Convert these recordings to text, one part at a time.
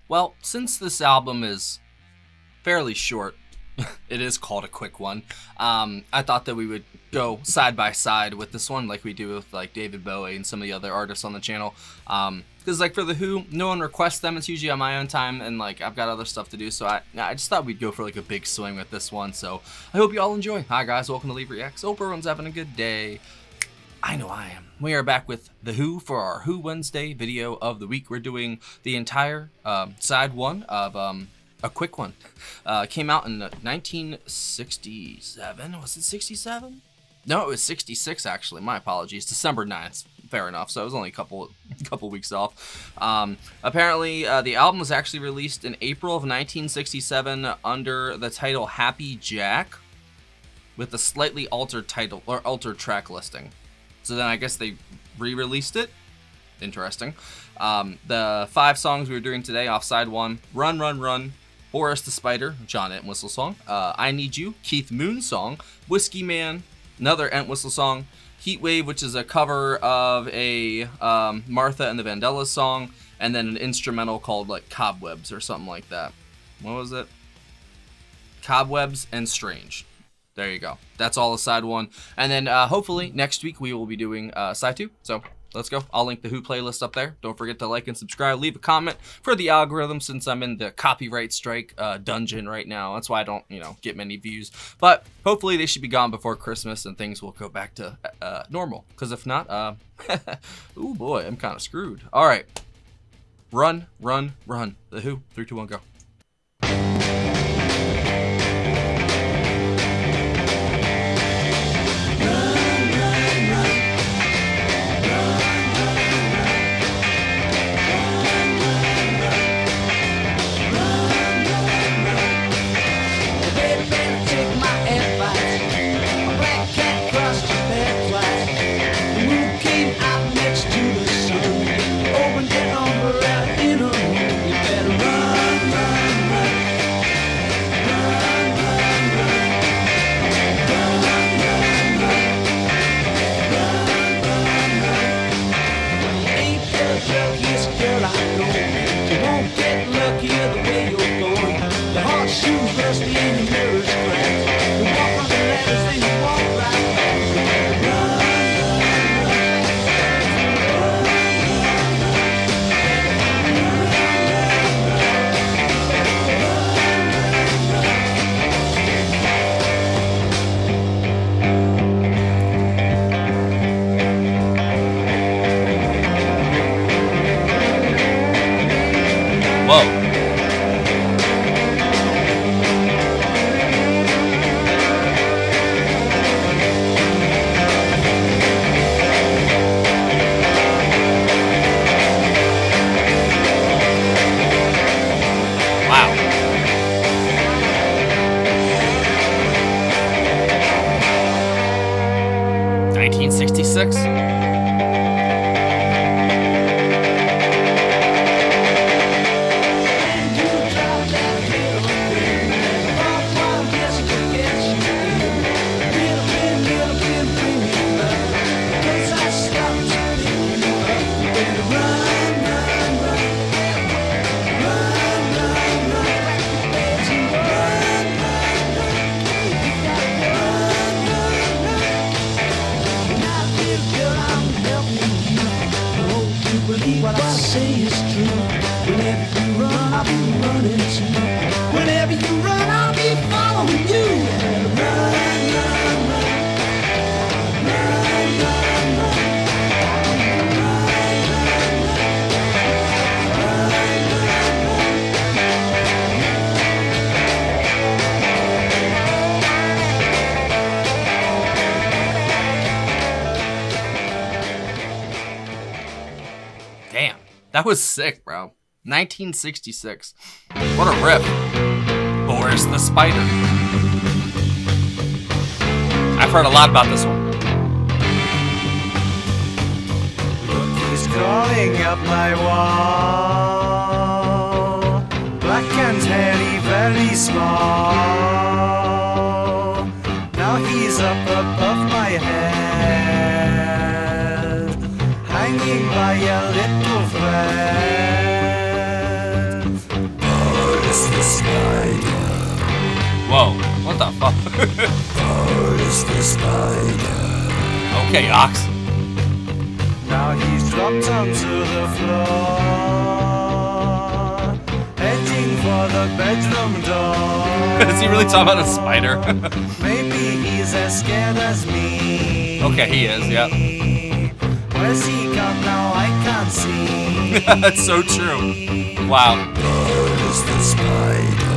Well, since this album is fairly short, it is called a quick one. I thought that we would go side by side with this one, like we do with like David Bowie and some of the other artists on the channel. Because like for the Who, no one requests them. It's usually on my own time, and like I've got other stuff to do. So I just thought we'd go for like a big swing with this one. So I hope you all enjoy. Hi guys, welcome to Leave Reacts. Hope everyone's having a good day. I know I am. We are back with The Who for our Who Wednesday video of the week. We're doing the entire side one of a quick one. Came out in 1967. Was it 67? No, it was 66 actually. My apologies. December 9th. Fair enough. So it was only a couple weeks off. Apparently, the album was actually released in April of 1967 under the title Happy Jack, with a slightly altered title or altered track listing. So then I guess they re-released it. Interesting. The 5 songs we were doing today off side 1: Run, Run, Run, Boris the Spider, John Entwistle song, I Need You, Keith Moon song, Whiskey Man, another Entwistle song, Heatwave, which is a cover of a Martha and the Vandellas song, and then an instrumental called like Cobwebs or something like that. What was it? Cobwebs and Strange. There you go. That's all of side 1. And then hopefully next week we will be doing side 2. So let's go. I'll link the Who playlist up there. Don't forget to like and subscribe. Leave a comment for the algorithm, since I'm in the copyright strike dungeon right now. That's why I don't, get many views. But hopefully they should be gone before Christmas and things will go back to normal. Because if not, ooh boy, I'm kind of screwed. All right. Run, run, run. The Who. 3, 2, 1, go. Whoa. Wow. 1966. What I say is true. Whenever you run, I'll be running too. Whenever you run, I'll be following you. Run, run, run, run, run, run, run. Damn, that was sick, bro. 1966. What a riff. Boris the Spider. I've heard a lot about this one. Look, he's crawling up my wall. Black and hairy, very small. Now he's up above my head, hanging by a little thread. Whoa, what the fuck? Okay, Ox. Now he's dropped onto the floor, heading for the bedroom door. Is he really talking about a spider? Maybe he's as scared as me. Okay, he is, yep. Where's he gone now? I can't see. That's so true. Wow. Boris the Spider.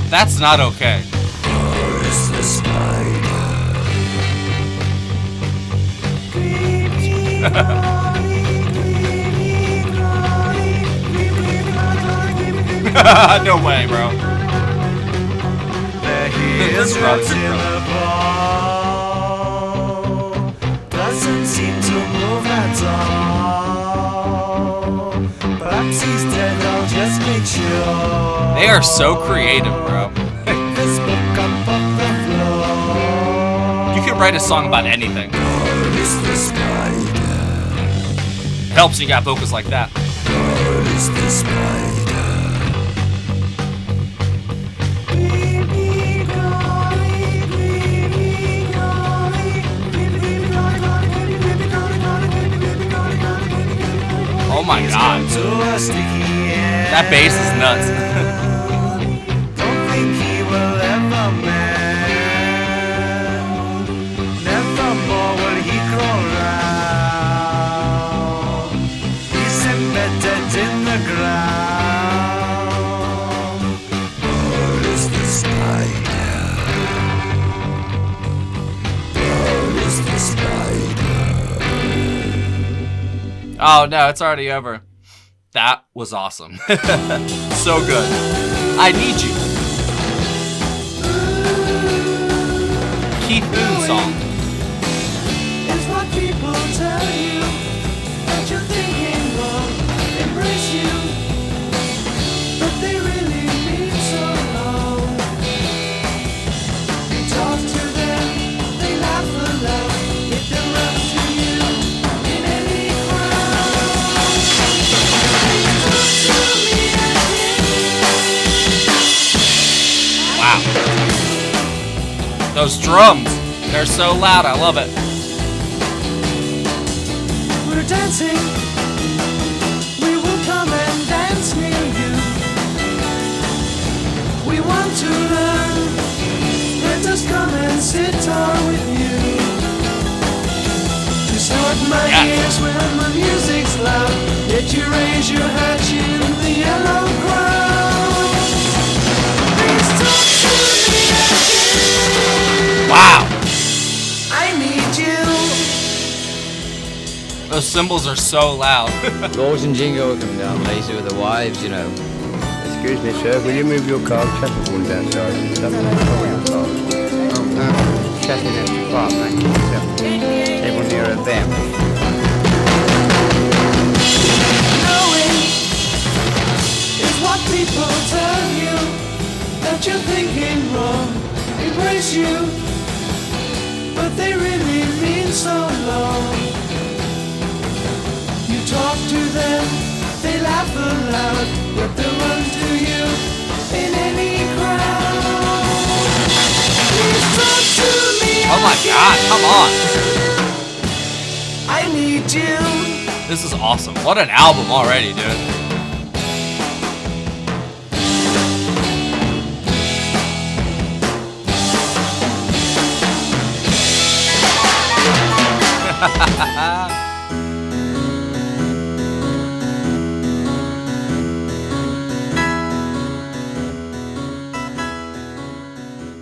That's not okay. Boris the Spider. No way, bro. There he is, wrapped in a ball. Doesn't seem to move at all. Perhaps he's dead, I'll just make sure. They are so creative, bro. Pick this book up off the floor. You can write a song about anything. Boris the Spider. It helps when you got vocals like that. Boris the Spider. Oh my god. That bass is nuts. Don't think he will ever mend. Never more will he crawl round. He's embedded in the ground. Boris the Spider. Boris the Spider. Oh no, it's already over. That was awesome. So good. I need you. Keith Moon song. It's what people tell you that you're thinking wrong, embrace you, but they really mean so long. You talk to them, they laugh aloud, if they run to you in any crowd. Please talk to me again. Wow. Those drums, they're so loud. I love it. We're dancing, we will come and dance near you. We want to learn, let us come and sit down with you. Just hurt my ears when the music's loud, yet you raise your hatch in the yellow crowd. Please talk to me again. Wow. I need you. Those cymbals are so loud. Laws and Jingo are coming down, lazy with the wives, you know. Excuse me, sir, will you move your car? Traffic warning's outside. Oh, no. Chatting at the park, thank you. Everyone near a them. Knowing is what people tell you, that you're thinking wrong, embrace you, but they really mean so long. You talk to them, they laugh aloud, but they run to you in any crowd. Please talk to me. Oh my god, come on. I need you. This is awesome. What an album already, dude.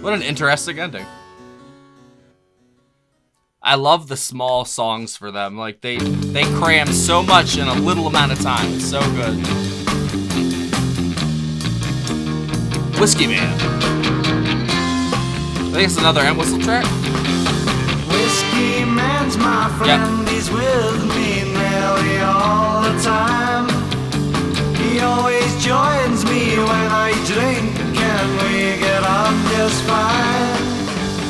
What an interesting ending. I love the small songs for them. Like they cram so much in a little amount of time. It's so good. Whiskey Man. I think it's another end whistle track. Whiskey Man's my friend, he's with me nearly all the time. He always joins me when I drink, and we get on just fine.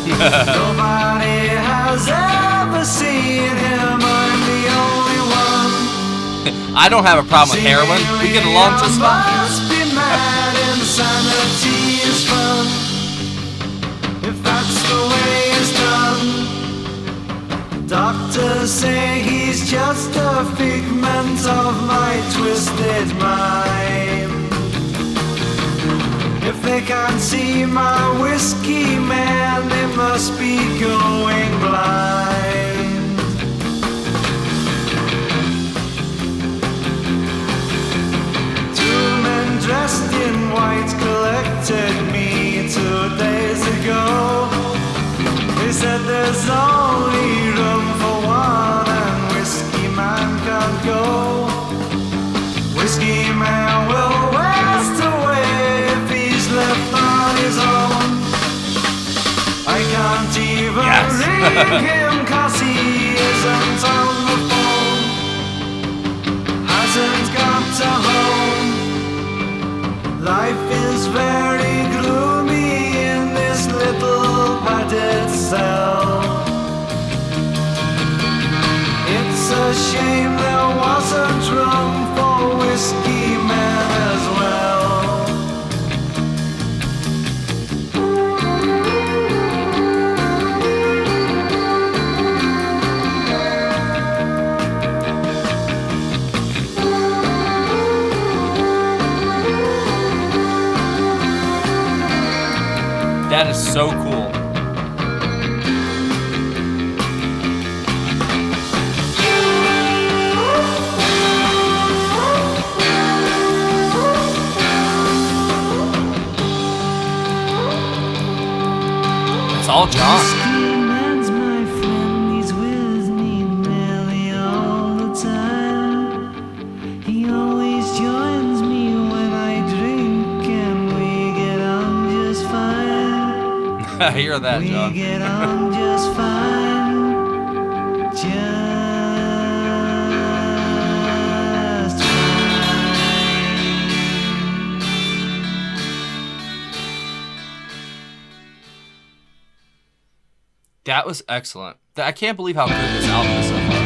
Nobody has ever seen him, I'm the only one. I don't have a problem with heroin. We get along just fine. Must be mad inside. insanity is fun, if that's the way it's done. Doctors say he's just a figment of my twisted mind. If they can't see my whiskey man, they must be going blind. Two men dressed in white collected me 2 days ago. They said there's only room for one and whiskey man can't go. Whiskey man will waste away if he's left on his own. I can't even ring him 'cause he isn't on the phone. Hasn't got a home. Life is very gloomy in this little padded cell. It's a shame there wasn't room for whiskey man as well. That is so cool. It's all John. Man's my friend, he's with me nearly all the time. He always joins me when I drink and we get on just fine. I hear that, John. We get on just fine. Just fine. That was excellent. I can't believe how good this album is so far.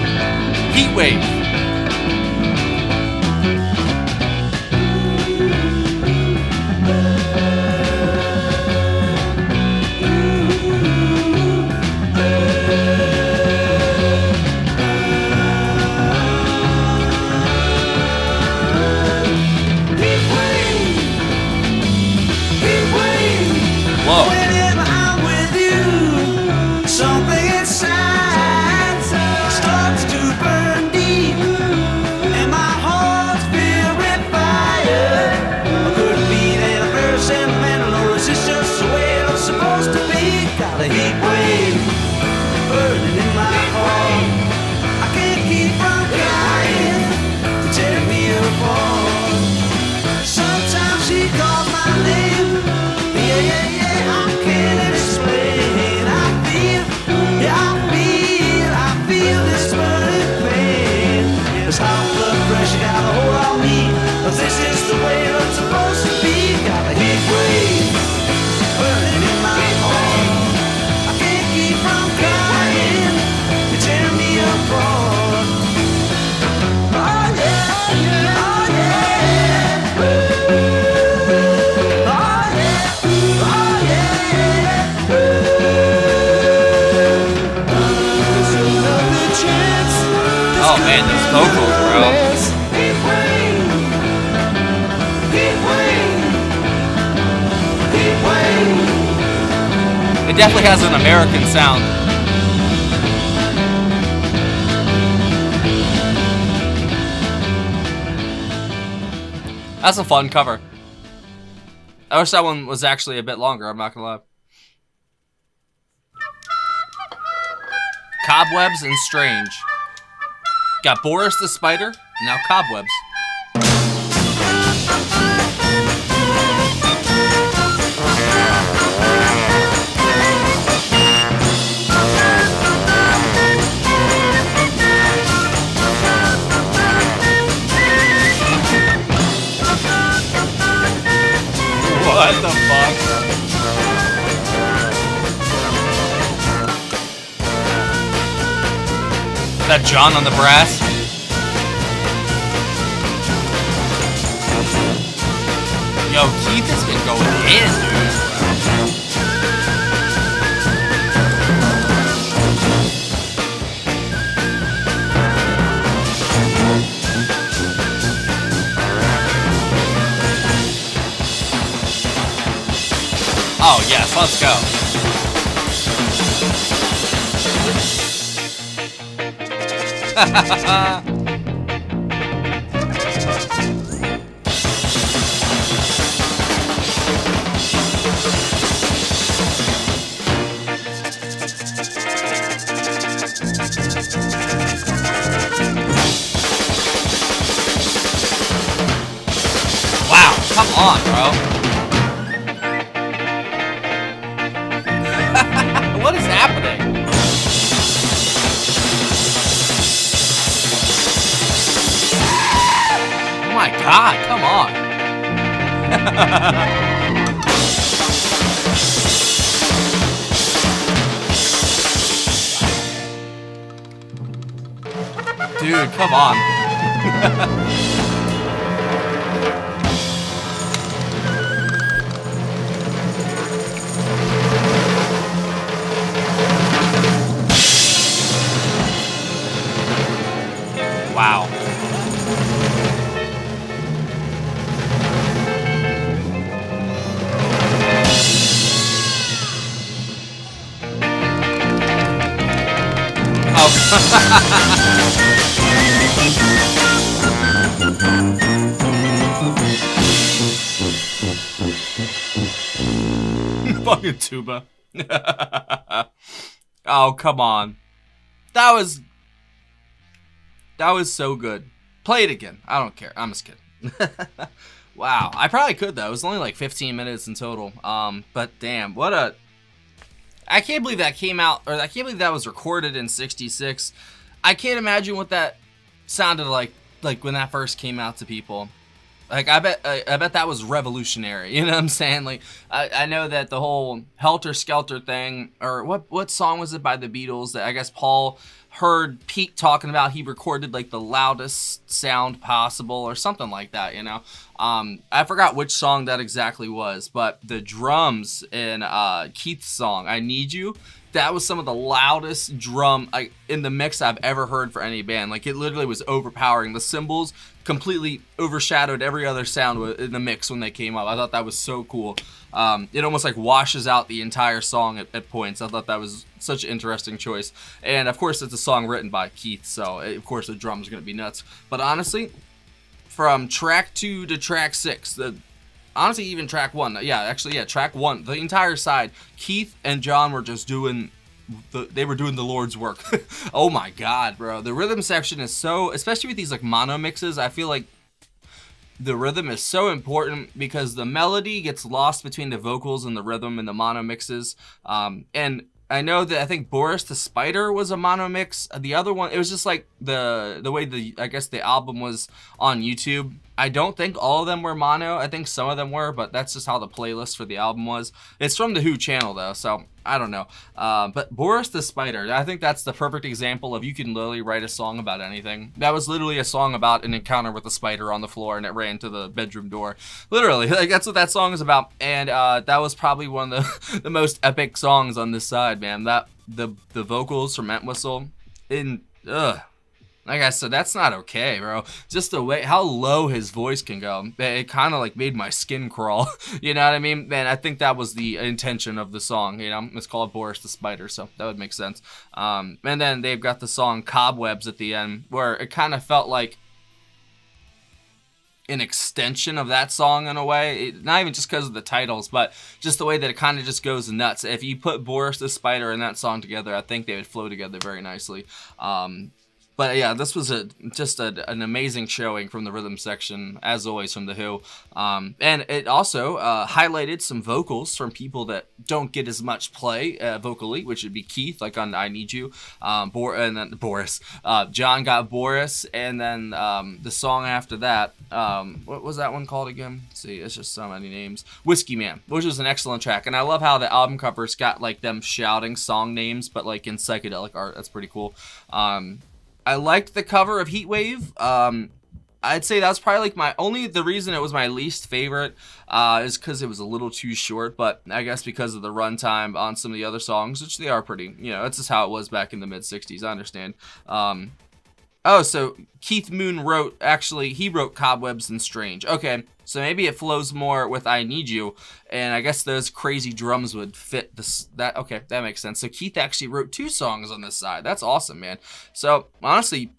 Heatwave. Whoa. Whenever I'm with you, something inside starts to burn deep, and my heart's filled with fire. I couldn't be that very sentimental, or is this just the way it was supposed to be? Got a heat wave burning in my heart. I can't keep from crying to tear me apart. Sometimes she calls my name. I can't explain. I feel this burning pain. This hot blood pressure got a hold on me. But this is the way it's supposed to be. Got a heat wave burning in my heart. I can't keep from crying. You tear me apart. Oh yeah, oh yeah. Oh yeah, oh yeah. There's another chance. Oh man, those vocals, bro. Heat wave. Heat wave. Heat wave. It definitely has an American sound. That's a fun cover. I wish that one was actually a bit longer, I'm not gonna lie. Cobwebs and Strange. Got Boris the Spider, now Cobwebs. What the fuck? That John on the brass? Yo, Keith has been going in, dude. Oh, yes, let's go. Wow, come on, bro. What is happening? Oh my god, come on. Dude, come on. Wow. Fucking tuba. Oh, come on. That was so good. Play it again. I don't care. I'm just kidding. Wow. I probably could, though. It was only like 15 minutes in total. But damn, what a... I can't believe that came out, or I can't believe that was recorded in 66. I can't imagine what that sounded like when that first came out to people. Like, I bet that was revolutionary. You know what I'm saying? Like, I know that the whole Helter Skelter thing, or what song was it by the Beatles that I guess Paul heard Pete talking about? He recorded like the loudest sound possible or something like that, you know? I forgot which song that exactly was, but the drums in Keith's song, I Need You, that was some of the loudest drum in the mix I've ever heard for any band. Like, it literally was overpowering. The cymbals completely overshadowed every other sound in the mix when they came up. I thought that was so cool. It almost like washes out the entire song at points. I thought that was such an interesting choice. And of course, it's a song written by Keith, so of course the drums are going to be nuts. But honestly, from track 2 to track 6, honestly, even track 1, track 1, the entire side, Keith and John were just doing they were doing the Lord's work. Oh my god, bro. The rhythm section is so, especially with these like mono mixes, I feel like the rhythm is so important because the melody gets lost between the vocals and the rhythm in the mono mixes. And I know that I think Boris the Spider was a mono mix. The other one, it was just like the way I guess the album was on YouTube. I don't think all of them were mono. I think some of them were, but that's just how the playlist for the album was. It's from the Who channel though, so I don't know. But Boris the Spider, I think that's the perfect example of you can literally write a song about anything. That was literally a song about an encounter with a spider on the floor and it ran to the bedroom door. Literally, like that's what that song is about. And that was probably one of the most epic songs on this side, man. That the vocals from Entwistle like I said, that's not okay, bro. Just the way, how low his voice can go. It kind of like made my skin crawl. You know what I mean? Man, I think that was the intention of the song, you know? It's called Boris the Spider, so that would make sense. And then they've got the song Cobwebs at the end, where it kind of felt like an extension of that song in a way. Not even just because of the titles, but just the way that it kind of just goes nuts. If you put Boris the Spider and that song together, I think they would flow together very nicely. But yeah, this was just an amazing showing from the rhythm section, as always, from The Who. And it also highlighted some vocals from people that don't get as much play vocally, which would be Keith, like on I Need You, and then Boris. John got Boris, and then the song after that, what was that one called again? Let's see, it's just so many names. Whiskey Man, which was an excellent track. And I love how the album covers got like them shouting song names, but like in psychedelic art. That's pretty cool. I liked the cover of Heatwave. I'd say that's probably like the reason it was my least favorite is because it was a little too short, but I guess because of the runtime on some of the other songs, which they are pretty, that's just how it was back in the mid 60s. I understand. So Keith Moon he wrote Cobwebs and Strange. Okay, so maybe it flows more with I Need You, and I guess those crazy drums would fit okay, that makes sense. So Keith actually wrote 2 songs on this side. That's awesome, man. So honestly,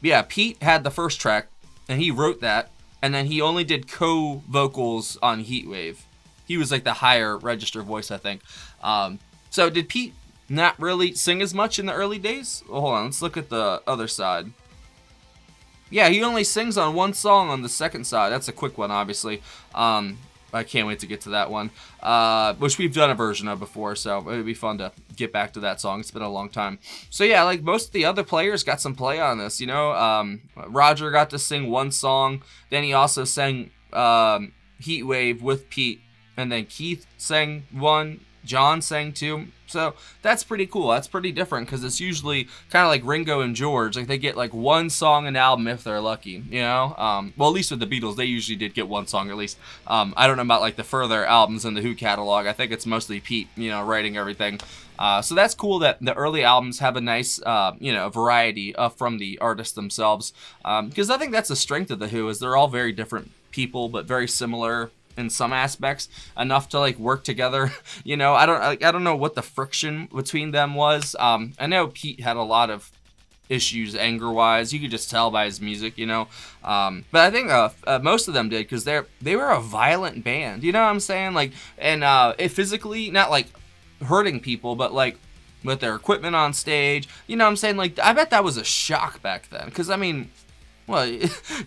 yeah, Pete had the first track, and he wrote that, and then he only did co-vocals on Heatwave. He was like the higher register voice, I think. So did Pete not really sing as much in the early days? Well, hold on, let's look at the other side. Yeah, he only sings on 1 song on the second side. That's a quick one, obviously. I can't wait to get to that one, which we've done a version of before, so it would be fun to get back to that song. It's been a long time. So yeah, like most of the other players got some play on this, Roger got to sing 1 song, then he also sang Heatwave with Pete, and then Keith sang 1, John sang 2. So that's pretty cool. That's pretty different because it's usually kind of like Ringo and George. Like they get like 1 song an album if they're lucky, Well, at least with the Beatles, they usually did get 1 song at least. I don't know about like the further albums in the Who catalog. I think it's mostly Pete, writing everything. So that's cool that the early albums have a nice, variety from the artists themselves. Because I think that's the strength of the Who is they're all very different people, but very similar in some aspects, enough to like work together. I don't know what the friction between them was. I know Pete had a lot of issues anger wise. You could just tell by his music, but I think most of them did because they were a violent band. You know what I'm saying? Like, and it physically not like hurting people, but like with their equipment on stage. You know what I'm saying? Like, I bet that was a shock back then because I mean. Well,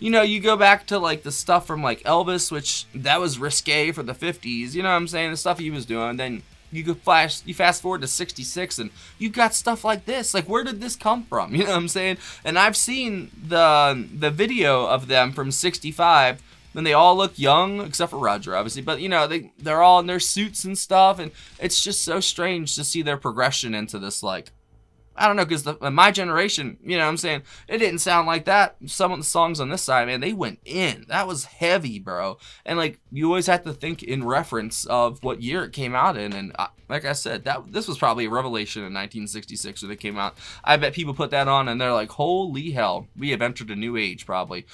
you go back to, like, the stuff from, like, Elvis, which that was risque for the 50s, you know what I'm saying? The stuff he was doing. Then you fast forward to 66, and you got stuff like this. Like, where did this come from? You know what I'm saying? And I've seen the video of them from 65, and they all look young, except for Roger, obviously. But, they're all in their suits and stuff, and it's just so strange to see their progression into this, like, I don't know, because my generation, you know what I'm saying, it didn't sound like that. Some of the songs on this side, man, they went in. That was heavy, bro. And, like, you always have to think in reference of what year it came out in. And like I said, this was probably a revelation in 1966 when it came out. I bet people put that on and they're like, holy hell, we have entered a new age, probably.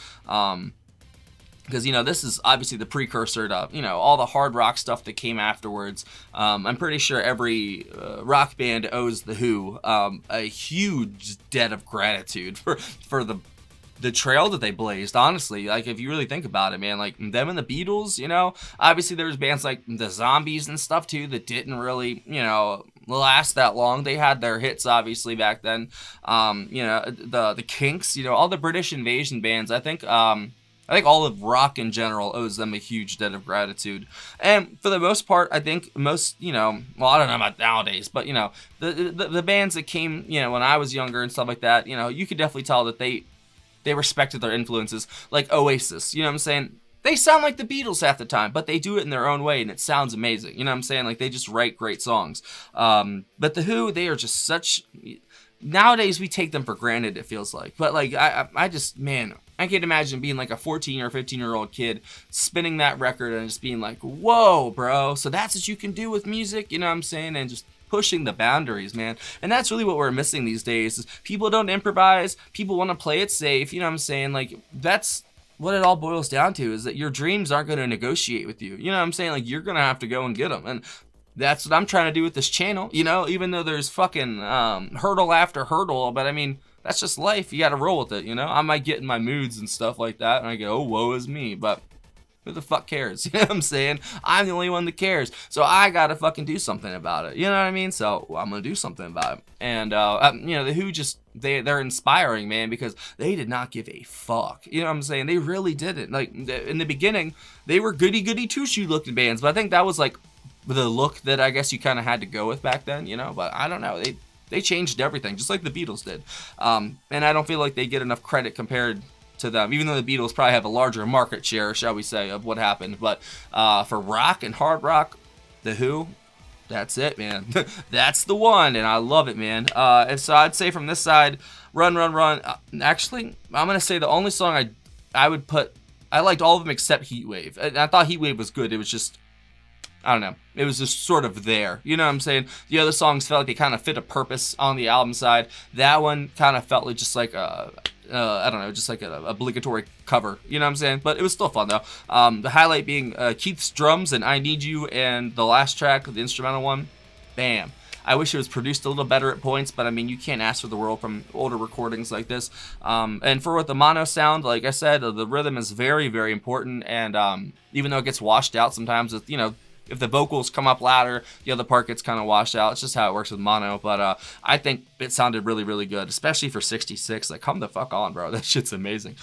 Because, this is obviously the precursor to, all the hard rock stuff that came afterwards. I'm pretty sure every rock band owes The Who a huge debt of gratitude for the trail that they blazed, honestly. Like, if you really think about it, man, like, them and the Beatles, obviously there was bands like the Zombies and stuff, too, that didn't really, last that long. They had their hits, obviously, back then. The Kinks, all the British invasion bands, I think all of rock in general owes them a huge debt of gratitude. And for the most part, I think most, I don't know about nowadays, but, the bands that came, when I was younger and stuff like that, you could definitely tell that they respected their influences, like Oasis, you know what I'm saying? They sound like the Beatles half the time, but they do it in their own way, and it sounds amazing, you know what I'm saying? Like, they just write great songs. But The Who, they are just such... Nowadays, we take them for granted, it feels like. But, like, I just, man... I can't imagine being like a 14 or 15-year-old kid spinning that record and just being like, whoa, bro. So that's what you can do with music, you know what I'm saying? And just pushing the boundaries, man. And that's really what we're missing these days is people don't improvise. People want to play it safe, you know what I'm saying? Like, that's what it all boils down to is that your dreams aren't going to negotiate with you. You know what I'm saying? Like, you're going to have to go and get them. And that's what I'm trying to do with this channel, even though there's fucking hurdle after hurdle. But, I mean... That's just life. You got to roll with it, I might get in my moods and stuff like that, and I go, oh, woe is me. But who the fuck cares? You know what I'm saying? I'm the only one that cares. So I got to fucking do something about it. You know what I mean? So I'm going to do something about it. And, the Who just, they're inspiring, man, because they did not give a fuck. You know what I'm saying? They really didn't. Like, in the beginning, they were goody-goody two-shoe looking bands, but I think that was, like, the look that I guess you kind of had to go with back then, But I don't know. They changed everything, just like the Beatles did. And I don't feel like they get enough credit compared to them, even though the Beatles probably have a larger market share, shall we say, of what happened. But for rock and hard rock, The Who, that's it, man. That's the one, and I love it, man. And so I'd say from this side, Run, Run, Run. Actually, I'm going to say the only song I liked all of them except Heatwave. And I thought Heatwave was good. It was just, I don't know. It was just sort of there. You know what I'm saying? The other songs felt like they kind of fit a purpose on the album side. That one kind of felt like just like I don't know, just like an obligatory cover. You know what I'm saying? But it was still fun, though. The highlight being Keith's drums and I Need You, and the last track, the instrumental one, bam. I wish it was produced a little better at points, but I mean, you can't ask for the world from older recordings like this. And for what the mono sound, like I said, the rhythm is very, very important. And even though it gets washed out sometimes, you know, if the vocals come up louder, the other part gets kind of washed out. It's just how it works with mono. But I think it sounded really, really good, especially for 66. Like, come the fuck on, bro. That shit's amazing.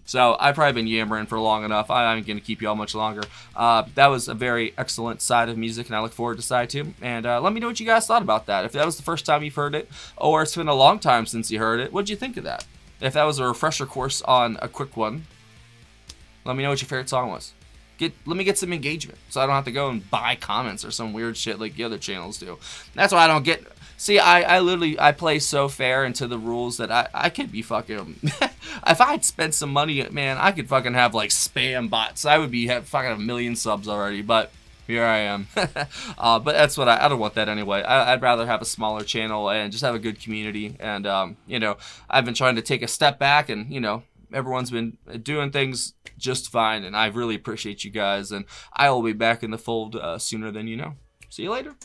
So I've probably been yammering for long enough. I ain't going to keep you all much longer. That was a very excellent side of music, and I look forward to side 2. And let me know what you guys thought about that. If that was the first time you've heard it, or it's been a long time since you heard it, what'd you think of that? If that was a refresher course on a quick one, let me know what your favorite song was. Let me get some engagement, so I don't have to go and buy comments or some weird shit like the other channels do. That's why I don't get. See, I literally play so fair into the rules that I could be fucking. If I'd spent some money, man, I could fucking have like spam bots. I would be fucking a million subs already, but here I am. But that's what I don't want that anyway. I'd rather have a smaller channel and just have a good community. And you know, I've been trying to take a step back, and you know, everyone's been doing things just fine, and I really appreciate you guys, and I will be back in the fold sooner than you know. See you later.